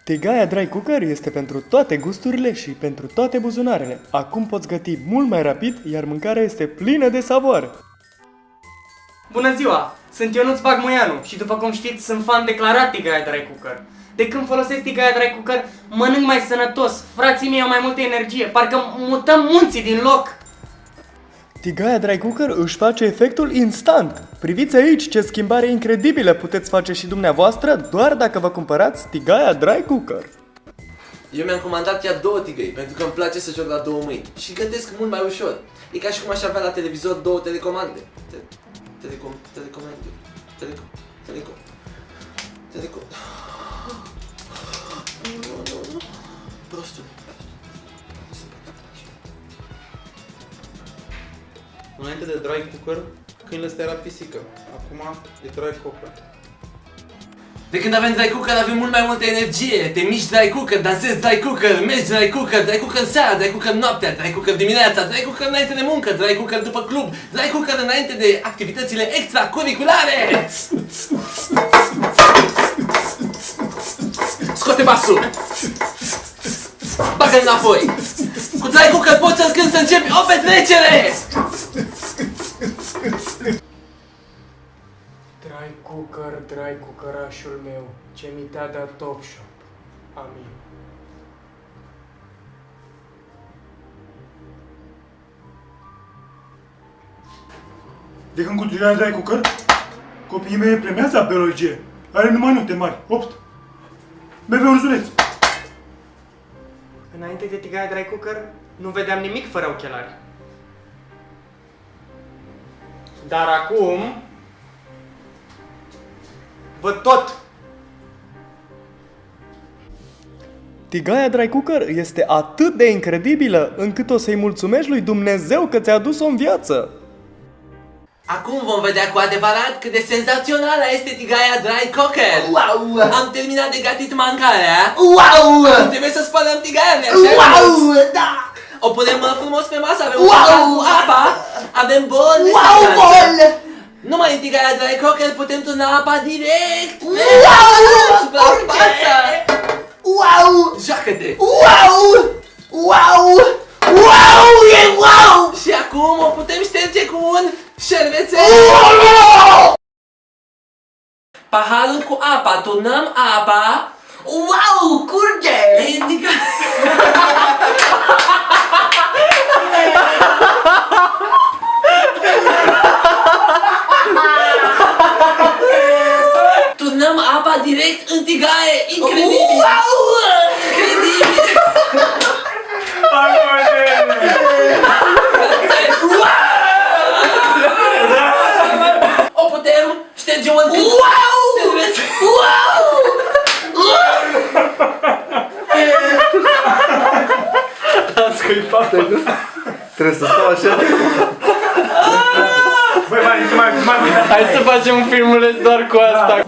Tigaia Dry Cooker este pentru toate gusturile și pentru toate buzunarele. Acum poți găti mult mai rapid, iar mâncarea este plină de savoare. Bună ziua! Sunt Ionuț Bagmoianu și după cum știți sunt fan declarat Tigaia Dry Cooker. De când folosesc Tigaia Dry Cooker mănânc mai sănătos, frații mei au mai multă energie, parcă mutăm munții din loc! Tigaia Dry Cooker își face efectul instant. Priviți aici ce schimbare incredibilă puteți face și dumneavoastră doar dacă vă cumpărați Tigaia Dry Cooker. Eu mi-am comandat chiar 2 tigăi, pentru că îmi place să joc la 2 mâini și gătesc mult mai ușor. E ca și cum aș avea la televizor 2 telecomande. Telecomande. Nu. Prostul. Înainte de dry cooker, câinele ăsta era pisică. Acum e dry cooker. De când avem dry cooker avem mult mai multă energie. Te miști dry cooker, dansezi dry cooker, mergi dry cooker, dry cooker seara, dry cooker noaptea, dry cooker dimineața, dry cooker înainte de muncă, dry cooker după club, dry cooker înainte de activitățile extracurriculare. Scoate basul. Bagă înapoi. Cu dry cooker poți să începi o petrecere. Dry Cookerașul meu, ce mi te-a dat Top Shop. Amin. De când cu Tigaia Dry Cooker, copiii mei premiază la biologie. Are numai note mari, 8. Bebe ursuleț. Înainte de Tigaia Dry Cooker nu vedeam nimic fără ochelari. Dar acum văd tot! Tigaia Dry Cooker este atât de incredibilă încât o să-i mulțumești lui Dumnezeu că ți-a adus-o în viață. Acum vom vedea cu adevărat cât de senzațională este Tigaia Dry Cooker. Wow! Am terminat de gătit mâncarea. Wow! Acum trebuie să spălăm tigaia, wow! Da! O punem frumos pe masă, avem un pahar cu apa, avem bol de sănătate. Numai în Tigaia Dry Cooker putem turna apa direct. Wow! Suprafața! Wow! Joacă-te! Wow! Wow! Wow! E wow! Și acum o putem șterge cu un șervețel. Paharul cu apa, turnăm apa. Wow! Curge! Indica... Turnăm apa direct în tigaie! Incredibil! Wow! Incredibil! O putem șterge un pic! Wow! Wow! Am scuipat. Trebuie să stau așa. Băi, mai Hai să facem un filmuleț doar cu asta.